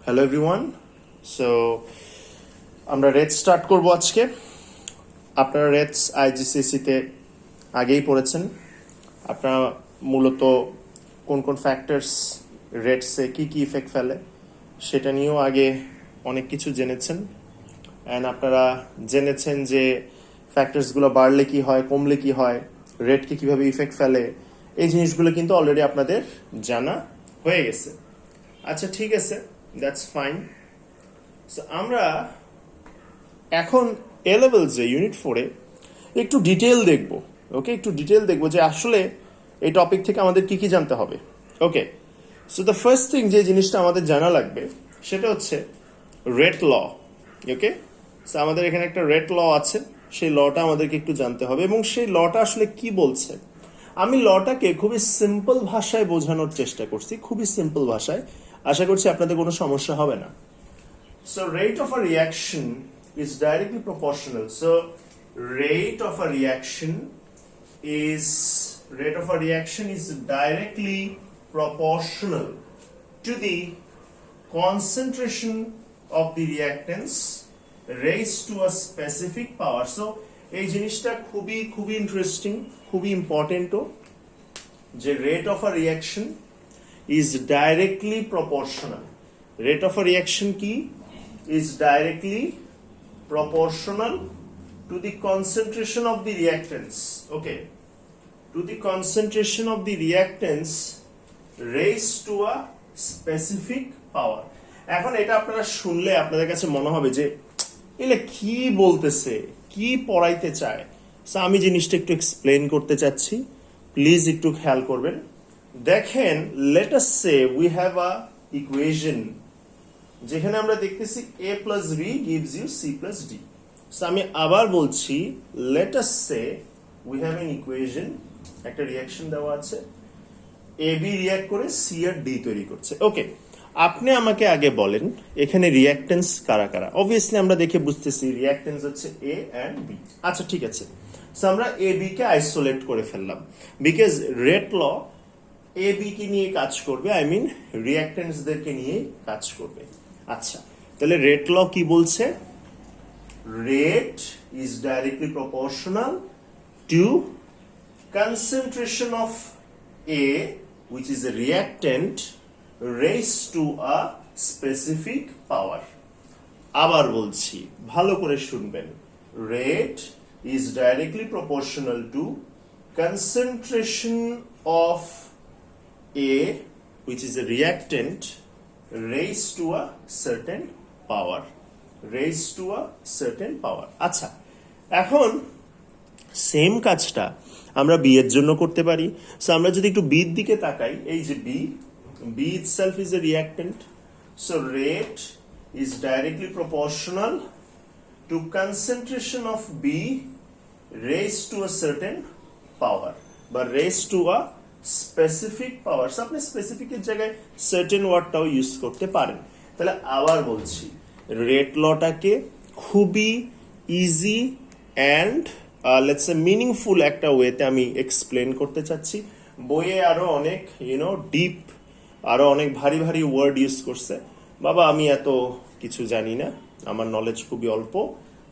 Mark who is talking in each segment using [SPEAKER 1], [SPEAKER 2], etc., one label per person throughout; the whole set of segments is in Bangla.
[SPEAKER 1] Hello everyone. সো আমরা রেট স্টার্ট করব আজকে। আপনারা রেটস আইজিসিসিতে আগেই পড়েছেন। আপনারা মূলত কোন কোন ফ্যাক্টরস রেটসে কি কি ইফেক্ট ফেলে সেটা নিয়েও আগে অনেক কিছু জেনেছেন। অ্যান্ড আপনারা জেনেছেন যে ফ্যাক্টরসগুলো বাড়লে কি হয়, কমলে কি হয়, রেটকে কিভাবে ইফেক্ট ফেলে, এই জিনিসগুলো কিন্তু অলরেডি আপনাদের জানা হয়ে গেছে। আচ্ছা, ঠিক আছে, দ্যাটস ফাইন। সো আমরা এখন এ লেভেল যে ইউনিট 4-এ একটু ডিটেল দেখব। ওকে, একটু ডিটেল দেখব যে আসলে এই টপিক থেকে আমাদের কি কি জানতে হবে। ওকে, সো দ্য ফার্স্ট থিং যে জিনিসটা আমাদের জানা লাগবে সেটা হচ্ছে রেট ল। ওকে, সো আমাদের এখানে একটা রেট ল আছে, সেই লটা আমাদেরকে একটু জানতে হবে এবং সেই লটা আসলে কি বলছে। আমি লটাকে খুবই সিম্পল ভাষায় বোঝানোর চেষ্টা করছি, খুবই সিম্পল ভাষায়। আশা করছি আপনাদের কোনো সমস্যা হবে না। So rate of a reaction is directly proportional. So rate of a reaction is directly proportional to the concentration of the reactants raised to a specific power. So এই জিনিসটা খুবই খুবই ইন্টারেস্টিং, খুবই ইম্পর্টেন্টও, যে rate of a reaction is directly proportional. Rate of a reaction কি? Is directly proportional to the concentration of the reactants. Okay, to the concentration of the reactants raised to a specific power. এখন এটা আপনারা শুনলে আপনাদের কাছে মনে হবে যে এলে কি বলতেছে, কি পড়াইতে চায়। সো আমি জিনিসটা একটু এক্সপ্লেন করতে চাচ্ছি, প্লিজ একটু খেয়াল করবেন। দেখেন, let us say we have a equation যেখানে আমরা দেখতেছি a plus b gives you c plus d. So আমি আবার বলছি, let us say we have an equation, একটা রিঅ্যাকশন দেওয়া আছে, এ বি রিঅ্যাক্ট করে সি আর ডি তৈরি করছে। ওকে, আপনি আমাকে আগে বলেন এখানে রিঅ্যাক্টেন্স কারা কারা। অবভিয়াসলি আমরা দেখে বুঝতেছি রিঅ্যাক্টেন্স হচ্ছে এ অ্যান্ড বি। আচ্ছা, ঠিক আছে, সো আমরা এ বি কে আইসোলেট করে ফেললাম because rate law A B কে নিয়ে কাজ করবে, আই মিন রিঅ্যাক্টেন্সদেরকে নিয়ে কাজ করবে। আচ্ছা, তাহলে রেট ল কি বলছে? Rate is directly proportional two concentration of A, which is a reactant, raised to a specific power. আবার বলছি, ভালো করে শুনবেন। Rate is directly proportional to concentration of A, which is a reactant, raised to a certain power. Raised to a certain power. আচ্ছা, এখন সেম কাজটা আমরা বি এর জন্য করতে পারি। সো আমরা যদি একটু বির দিকে তাকাই, এই যে B itself is a reactant. So rate is directly proportional to concentration of B raise to a certain power বা raise to a specific power. আপনি স্পেসিফিকের জায়গায় সার্টেন ওয়ার্ডটাও ইউজ করতে পারেন। তাহলে আবার বলছি, রেট লটাকে খুবই easy and let's a meaningful একটা ওয়েতে আমি এক্সপ্লেন করতে চাচ্ছি। বইয়ে আরো অনেক ডিপ, আরো অনেক ভারী ভারী ওয়ার্ড ইউজ করছে। বাবা, আমি এত কিছু জানি না, আমার নলেজ খুবই অল্প।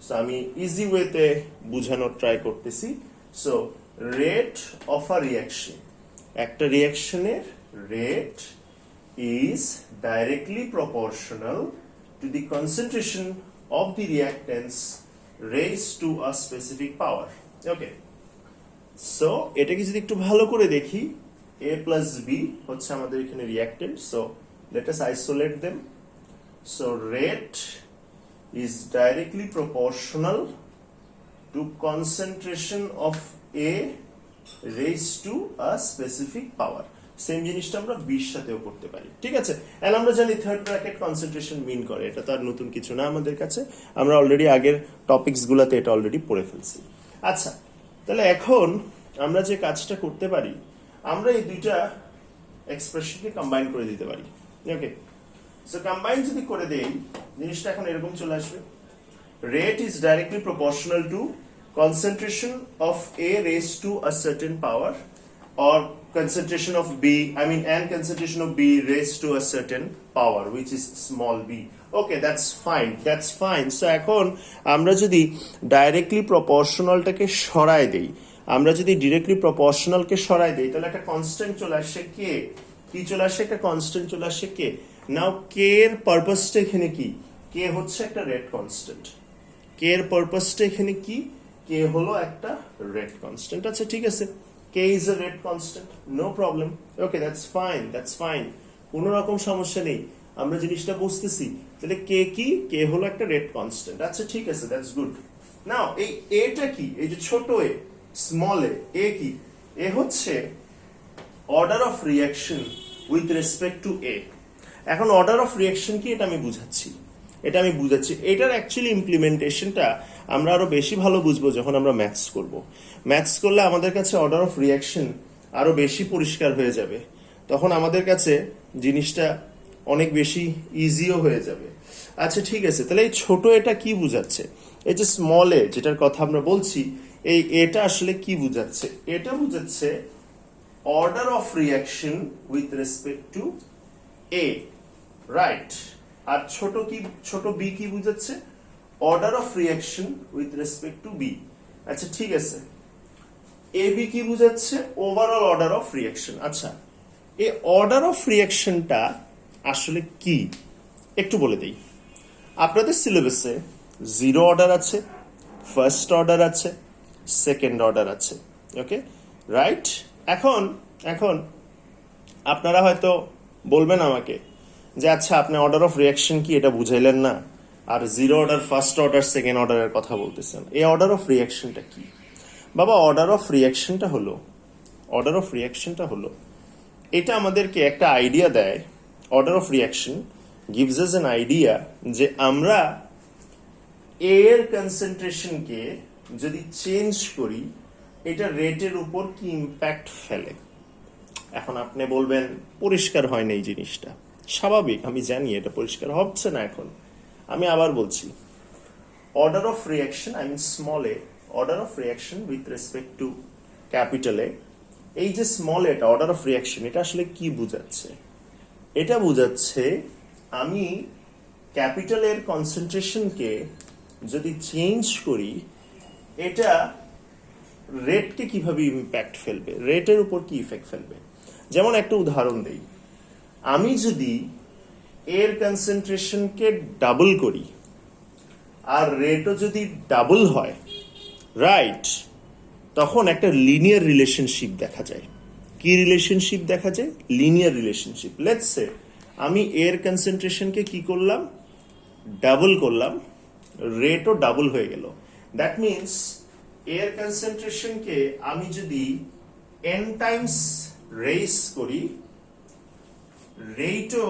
[SPEAKER 1] সো আমি ইজি ওয়েতে বুঝানোর ট্রাই করতেছি। So rate of a reaction, একটা রিঅ্যাকশনের rate is directly proportional to the concentration of the reactants raised to a specific power. Okay, so এটাকে যদি একটু ভালো করে দেখি, a plus b হচ্ছে আমাদের এখানে রিঅ্যাক্টেন্ট। so let us isolate them. so rate is directly proportional to concentration of a raised to a specific power. Same জিনিসটা আমরা বির সাথেও করতে পারি, ঠিক আছে। এন্ড আমরা জানি থার্ড ব্র্যাকেট কনসেন্ট্রেশন মিন করে, এটা তো আর নতুন কিছু না আমাদের কাছে, আমরা অলরেডি আগের টপিকস গুলাতে এটা অলরেডি পড়ে ফেলছি। আচ্ছা, তাহলে এখন আমরা যে কাজটা করতে পারি, আমরা এই দুইটা এক্সপ্রেশনকে কম্বাইন করে দিতে পারি। ওকে, সো কম্বাইন যদি করে দেই, জিনিসটা এখন এরকম চলে আসবে। Rate is directly proportional two concentration of A raised to a certain power or concentration of B, I mean and concentration of B raised to a certain power which is small b. Okay, that's fine. So এখন আমরা যদি ডাইরেক্টলি প্রপোর্শনালটাকে সরাই দেই, আমরা যদি ডিরেক্টলি প্রপোর্শনালকে সরাই দেই, তাহলে একটা কনস্ট্যান্ট চলে আসে কে, কি চলে আসে, একটা কনস্ট্যান্ট চলে আসে কে। নাও কে এর পারপাসটা এখানে কি, কে হচ্ছে একটা রেট কনস্ট্যান্ট, কে এর পারপাসটা এখানে কি, কে হলো একটা রেট কনস্ট্যান্ট। আচ্ছা ঠিক আছে, K is a rate constant, no problem, okay that's fine, কোনো রকম সমস্যা নেই, আমরা জিনিসটা বুঝতেছি। তাহলে কে কি, কে হলো একটা রেট কনস্ট্যান্ট। আচ্ছা ঠিক আছে, দ্যাটস গুড। নাও এই এটা কি, এই যে ছোট এ, স্মল এ কি, এ হচ্ছে order of reaction with respect to A. এখন অর্ডার অফ রিঅ্যাকশন কি, এটা আমি বুঝাচ্ছি। এটার অ্যাকচুয়ালি ইমপ্লিমেন্টেশনটা আমরা আরো বেশি ভালো বুঝবো যখন আমরা ম্যাথস করব। ম্যাথস করলে আমাদের কাছে অর্ডার অফ রিঅ্যাকশন আরো বেশি পরিষ্কার হয়ে যাবে, তখন আমাদের কাছে জিনিসটা অনেক বেশি ইজিও হয়ে যাবে। আচ্ছা ঠিক আছে, তাহলে এই ছোট এটা কি বুঝাচ্ছে, এই যে স্মল এ যেটার কথা আমরা বলছি, এই এটা আসলে কি বুঝাচ্ছে, এটা বুঝাচ্ছে order of reaction with respect to A, right. আর ছোট বি কি বুঝাচ্ছে, order of reaction with respect to B. আচ্ছা ঠিক আছে, এ বি কি বুঝাচ্ছে, ওভারঅল অর্ডার অফ রিঅ্যাকশন। আচ্ছা এই অর্ডার অফ রিঅ্যাকশনটা আসলে কি একটু বলে দেই। আপনাদের সিলেবাসে জিরো অর্ডার আছে, ফার্স্ট অর্ডার আছে, সেকেন্ড অর্ডার আছে, ওকে রাইট। এখন আপনারা হয়তো বলবেন আমাকে যে আচ্ছা আপনি অর্ডার অফ রিঅ্যাকশন কি এটা বুঝাইলেন না, আর zero order, first order, second অর্ডারের কথা বলতেছেন, এই অর্ডার অফ রিঅ্যাকশনটা কি? বাবা অর্ডার অফ রিঅ্যাকশনটা হলো এটা আমাদেরকে একটা আইডিয়া দেয়। Order of reaction gives us an idea যে আমরা এ এর কনসেন্ট্রেশনকে যদি চেঞ্জ করি, এটা রেটের উপর কি ইম্প্যাক্ট ফেলে। এখন আপনি বলবেন পরিষ্কার হয় না এই জিনিসটা, স্বাভাবিক, আমি জানি এটা পরিষ্কার হচ্ছে না। এখন আমি আবার বলছি, order of reaction, I mean small A, order of reaction with respect to capital A, এই যে স্মল এটা অর্ডার অফ রিঅ্যাকশন, এটা আসলে কি বুঝাচ্ছে? এটা বুঝাচ্ছে আমি ক্যাপিটাল এর কনসেন্ট্রেশনকে যদি চেঞ্জ করি, এটা রেটকে কিভাবে ইম্প্যাক্ট ফেলবে, রেটের উপর কি ইফেক্ট ফেলবে। যেমন একটা উদাহরণ দেই, আমি যদি এর কনসেন্ট্রেশনকে ডাবল করি আর রেটও যদি ডাবল হয়, রাইট, তখন একটা লিনিয়ার রিলেশনশিপ দেখা যায়। কি রিলেশনশিপ দেখা যায়? Linear relationship. লেটস সে আমি এর কনসেন্ট্রেশনকে কি করলাম, ডাবল করলাম, রেটও ডাবল হয়ে গেল। দ্যাট মিনস এর কনসেন্ট্রেশনকে আমি যদি n টাইমস রেইজ করি, রেটও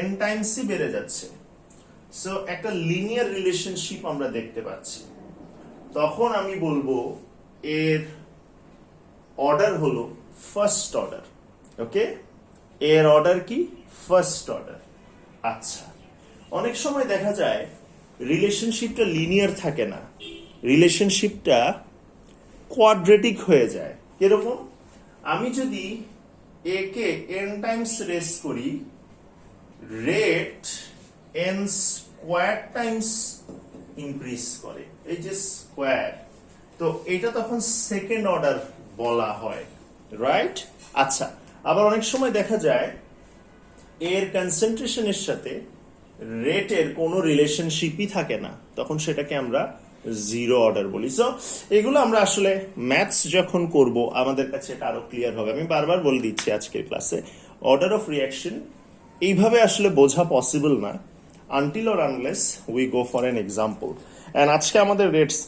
[SPEAKER 1] n টাইমসই বেড়ে যাচ্ছে। সো একটা লিনিয়ার রিলেশনশিপ আমরা দেখতে পাচ্ছি। তখন আমি বলবো এর অর্ডার হলো ফার্স্ট অর্ডার, ওকে, এর অর্ডার কি, ফার্স্ট অর্ডার। আচ্ছা অনেক সময় দেখা যায় রিলেশনশিপটা লিনিয়ার থাকে না, রিলেশনশিপটা কোয়াড্রেটিক হয়ে যায়। কিরকম? আমি যদি এ কে n টাইমস রেস করি, rate n square Times increase করে, এই যে স্কোয়ার, তো এটা তখন সেকেন্ড অর্ডার বলা হয়, রাইট। আচ্ছা আবার অনেক সময় দেখা যায় এর কনসেন্ট্রেশনের সাথে রেটের কোনো রিলেশনশিপই থাকে না, তখন সেটাকে আমরা জিরো অর্ডার বলি। সো এগুলো আমরা আসলে ম্যাথস যখন করব আমাদের কাছে এটা আরো ক্লিয়ার হবে। আমি বারবার বলে দিচ্ছি আজকের ক্লাসে অর্ডার অফ রিঅ্যাকশন এইভাবে আসলে বোঝা পসিবল না until or unless we go for an example. And আজকে আমাদের রেটস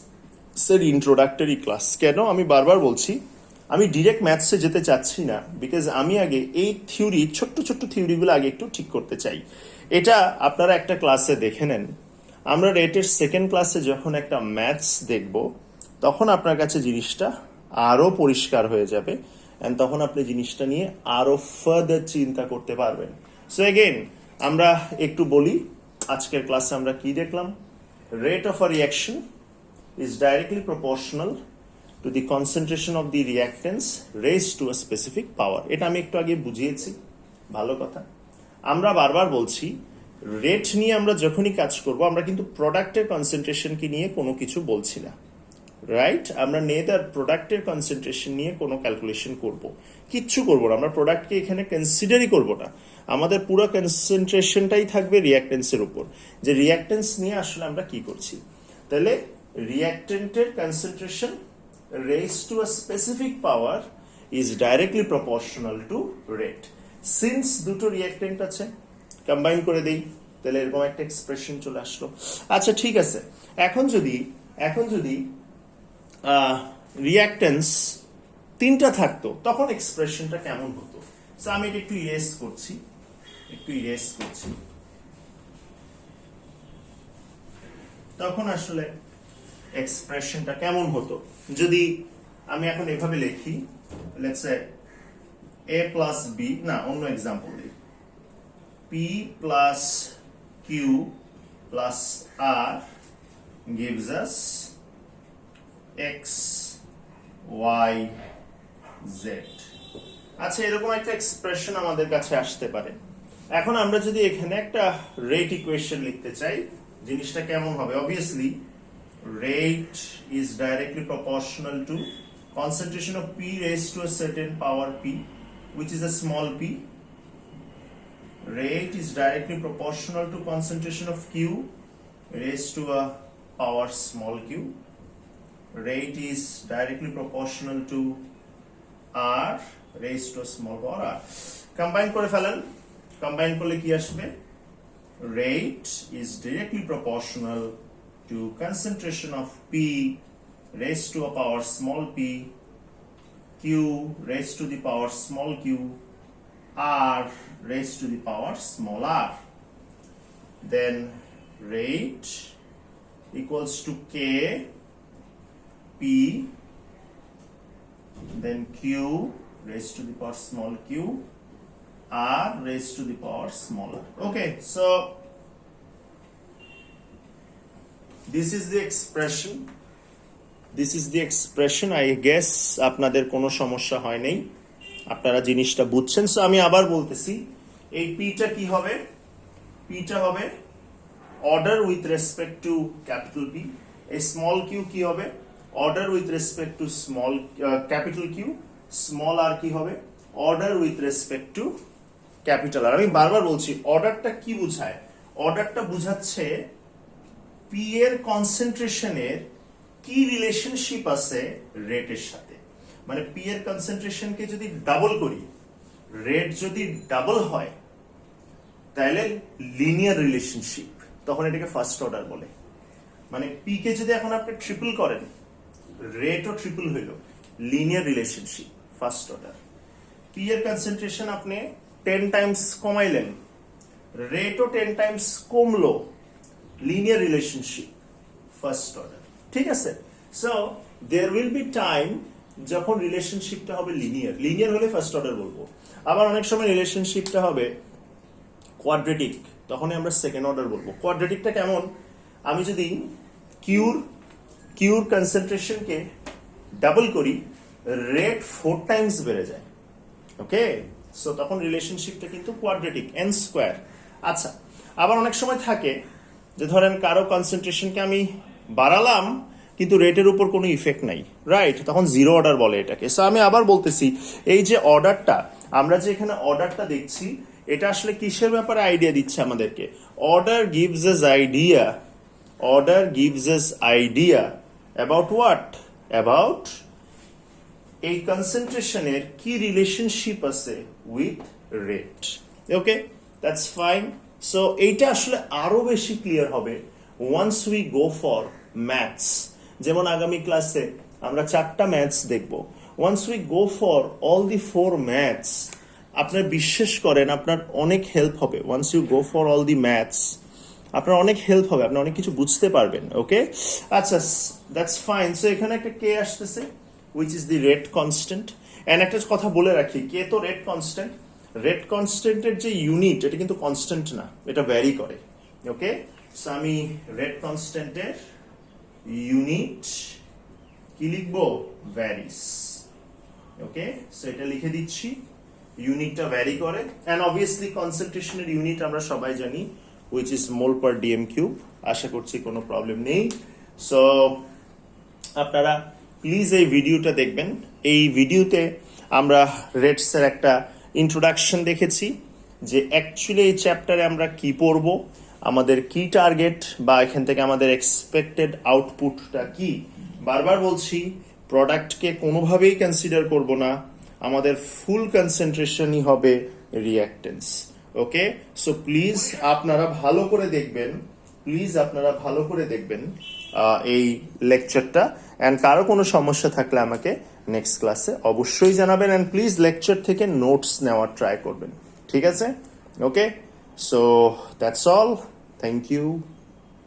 [SPEAKER 1] এর ইন্ট্রোডাক্টরি ক্লাস। কেন আমি বারবার বলছি, আমি ডিরেক্ট ম্যাথসে যেতে চাচ্ছি না, বিকজ আমি আগে এই থিওরি, ছোট্ট ছোট্ট থিওরিগুলো আগে একটু ঠিক করতে চাই। এটা আপনারা একটা ক্লাসে দেখে নেন, আমরা রেটের সেকেন্ড ক্লাসে যখন একটা ম্যাথস দেখব তখন আপনার কাছে জিনিসটা আরো পরিষ্কার হয়ে যাবে, এন্ড তখন আপনি জিনিসটা নিয়ে আরো ফার্দার চিন্তা করতে পারবেন। সো এগেইন আমরা একটু বলি আজকের ক্লাসে আমরা কি দেখলাম। Rate of a reaction is directly proportional to the concentration of the reactants raised to a specific power. এটা আমি একটু আগে বুঝিয়েছি, ভালো কথা। আমরা বারবার বলছি রেট নিয়ে আমরা যখনই কাজ করব আমরা কিন্তু প্রোডাক্টের কনসেন্ট্রেশনকে নিয়ে কোনো কিছু বলছি না, রাইট? আমরা নেদার প্রোডাক্টের কনসেন্ট্রেশন নিয়ে কোনো ক্যালকুলেশন করব, কিচ্ছু করব না, আমরা প্রোডাক্টকে এখানে কনসিডারই করব না। আমাদের পুরো কনসেন্ট্রেশনটাই থাকবে রিয়াক্টেন্সের উপর, যে রিয়াক্টেন্স নিয়ে আসলে আমরা কি করছি। তাহলে রিয়াক্টেন্টের concentration raised to a specific power is directly proportional to rate. Since দুটো রিয়াক্টেন্ট আছে, কম্বাইন করে দেই, তাহলে এরকম একটা এক্সপ্রেশন চলে আসলো। আচ্ছা ঠিক আছে, এখন যদি রিয়াক্টেন্স তিনটা থাকতো তখন এক্সপ্রেশনটা কেমন হতো? সো আমি এটা একটু ইরেজ করছি, তখন আসলে এক্সপ্রেশনটা কেমন হতো যদি আমি এখন এভাবে লিখি, let's say a plus b, না অন্য এক্সাম্পল দিই, p plus q plus r gives us x y z। আচ্ছা এরকম একটা এক্সপ্রেশন আমাদের কাছে আসতে পারে। এখন আমরা যদি এখানে একটা রেট ইকুয়েশন লিখতে চাই, জিনিসটা কেমন হবে? Obviously rate is directly proportional to concentration of P raised to a certain power P, which is a small p. Rate is directly proportional to concentration of Q raised to a power small q. Rate is directly proportional to R raised to a small power r. Combine করে ফেলেন, combine করলে কি আসবে? Rate is directly proportional to concentration of P raised to a power small p, Q raised to the power small q, R raised to the power small r. Then rate equals to K P, then Q raised to the power small q, R raised to the power small r. Okay, so this is the expression. I guess আপনাদের কোনো সমস্যা হয় নাই, আপনারা জিনিসটা বুঝছেন। সো আমি আবার বলতেছি, এই পিটা কি হবে? পিটা হবে order with respect to capital P. এই স্মল কিউ কি হবে? Order with respect to small capital Q. Small R কি হবে? Order with respect to capital R. আমি বারবার বলছি অর্ডারটা কি বোঝায়? অর্ডারটা বোঝাচ্ছে পি এর কনসেন্ট্রেশনের কি রিলেশনশিপ আছে রেটের সাথে। মানে পি এর কনসেন্ট্রেশনকে যদি ডাবল করি, রেট যদি ডাবল হয়, তাহলে লিনিয়ার রিলেশনশিপ, তখন এটাকে ফার্স্ট অর্ডার বলে। মানে পি কে যদি এখন আপনি ট্রিপল করেন, রেটও ট্রিপল হইল, linear relationship first order. P এর কনসেন্ট্রেশন আপনি 10 টাইমস কমাইলেন, রেটও 10 টাইমস কমলো, লিনিয়ার রিলেশনশিপ ফার্স্ট অর্ডার। ঠিক আছে? So there will be time যখন রিলেশনশিপটা হবে লিনিয়ার হলে ফার্স্ট অর্ডার বলবো। আবার অনেক সময় রিলেশনশিপটা হবে কোয়াড্রেটিক, তখনই আমরা সেকেন্ড অর্ডার বলবো। কোয়াড্রেটিকটা কেমন? আমি যদি কিউর কনসেন্ট্রেশনকে ডাবল করি, রেট 4 টাইমস বেড়ে যায়। ওকে, সো তখন রিলেশনশিপটা কিন্তু কোয়াড্রেটিক, n স্কোয়ার। আচ্ছা, আবার অনেক সময় থাকে যে ধরেন কারো কনসেন্ট্রেশনকে আমি বাড়ালাম কিন্তু রেটের উপর কোনো ইফেক্ট নাই, রাইট? তখন জিরো অর্ডার বলে এটাকে। সো আমি আবার বলতেছি, এই যে অর্ডারটা, আমরা যে এখানে অর্ডারটা দেখছি, এটা আসলে কিসের ব্যাপারে আইডিয়া দিচ্ছে আমাদেরকে? Order gives us idea about what? About এই কনসেন্ট্রেশনের কি রিলেশনশিপ আছে with rate. Okay, that's fine. So এইটা আসলে আরো বেশি ক্লিয়ার হবে once we go for maths. যেমন আগামী ক্লাসে আমরা 4টা ম্যাথস দেখব। Once we go for all the 4 maths, আপনার বিশ্বাস করেন আপনার অনেক হেল্প হবে। Once you go for all the maths আপনার অনেক হেল্প হবে, আপনি অনেক কিছু বুঝতে পারবেন। ওকে, আচ্ছা, দ্যাটস ফাইন। সো এখানে একটা কে আসতেছে, which is the rate constant, and একটা কথা বলে রাখি, কে তো রেট কনস্ট্যান্ট। রেট কনস্ট্যান্টের যে ইউনিট, এটা কিন্তু কনস্ট্যান্ট না, এটা ভ্যারি করে। ওকে, সো আমি রেট কনস্ট্যান্টের ইউনিট কি লিখবো ভ্যারিস ওকে সো এটা লিখে দিচ্ছি ইউনিটটা ভ্যারি করে এন্ড অবভিয়াসলি কনসেন্ট্রেশনের ইউনিট আমরা সবাই জানি which is mole per dm cube আশা করছি কোনো প্রবলেম নেই সো আপনারা প্লিজ এই ভিডিওটা দেখবেন এই ভিডিওতে আমরা রেটসের একটা ইন্ট্রোডাকশন দেখেছি যে অ্যাকচুয়ালি এই চ্যাপ্টারে আমরা কি পড়ব আমাদের কি টার্গেট বা এখান থেকে আমাদের এক্সপেক্টেড আউটপুটটা কি বারবার বলছি প্রোডাক্টকে কোনোভাবেই কনসিডার করব না আমাদের ফুল কনসেন্ট্রেশনই হবে রিঅ্যাক্টেন্স ওকে সো প্লিজ আপনারা ভালো করে দেখবেন এই লেকচারটা এন্ড কারো কোনো সমস্যা থাকলে আমাকে নেক্সট ক্লাসে অবশ্যই জানাবেন এন্ড প্লিজ লেকচার থেকে নোটস নেওয়ার ট্রাই করবেন ঠিক আছে okay so that's all thank you